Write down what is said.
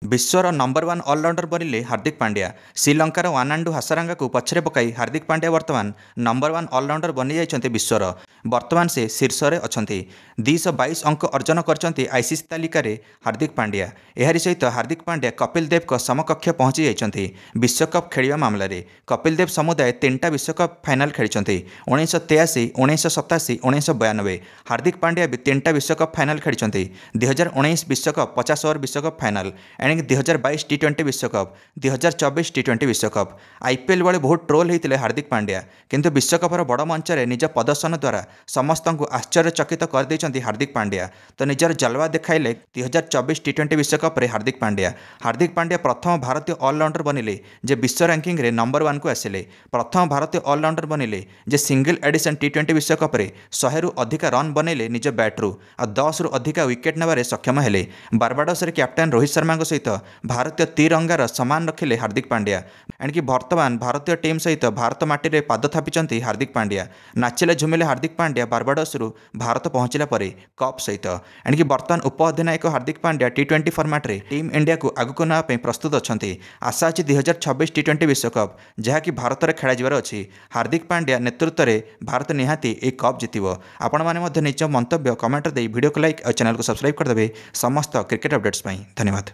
विश्वर number one allrounder बनिले Hardik Pandya. श्रीलंकार वानांडू हासारांगा को पछरे पकाई हार्दिक पांड्या वर्तमान नंबर वन ऑलराउंडर बनी जाइछन्ते विश्वर। वर्तमान से शीर्ष में अच्छा 222 अंक अर्जन करछन्ते आईसीसी तालिकार हार्दिक पांड्या। एहारि सहित हार्दिक पांड्या कपिल देव को समकक्ष पहुंची जाइछन्ते विश्वकप खेलिबा मामलाରେ। कपिल देव समुदाय 3टा विश्वकप फाइनाल खेलिछन्ते 1983, 1987, 1992। हार्दिक पांड्या भी 3टा विश्वकप फाइनाल खेलिछन्ते 2019 विश्वकप 50 ओवर विश्वकप फाइनाल, एणिक 2022 टी20 विश्वकप, 2024 टी20 विश्वकप। आईपीएल बेले बहुत ट्रोल होते हार्दिक पांड्या, किंतु विश्वकपर बड़ मंच में निज प्रदर्शन द्वारा समस्त को आश्चर्यचकित करदे हार्दिक पांड्या। तो निजर जलवा देखाइले 2024 टी20 विश्वकप रे हार्दिक पांड्या। हार्दिक पांड्या प्रथम भारतीय ऑलराउंडर बनिले जे विश्व रैंकिंग रे नंबर वन को आसिले। प्रथम भारतीय ऑलराउंडर बनिले जे सिंगल एडिशन टी20 विश्वकप रे 100 रु अधिक रन बनैले निज बैट्रु और 10 रु अधिक विकेट नेबारे सक्षम हेले। बारबाडोस रे कैप्टेन रोहित शर्मा सहित भारतीय तिरंगार सम्मान रखिले हार्दिक पांड्या। एणिकी वर्तमान भारतीय टीम सहित भारत माटी रे पाद थापिचंती हार्दिक पांड्या। नाचिले झुमिले हार्दिक पांड्या बारबाडोस रु भारत पहुंचला परे कप सहित। एणिकी वर्तमान उप अधिनायक हार्दिक पांड्या टी20 फॉर्मेट रे टीम इंडिया को आगको ना प्रस्तुत अच्छे। आशा अच्छी 2026 टी20 विश्वकप जहाँकि भारत में खेल जावर अच्छी। हार्दिक पांड्या नेतृत्व में भारत निहाती एक कप जितिबो। आपण माने निज मंतव्य कमेंट दे वीडियो को लाइक और चैनल को सब्सक्राइब करदे समस्त क्रिकेट अपडेट्स। धन्यवाद।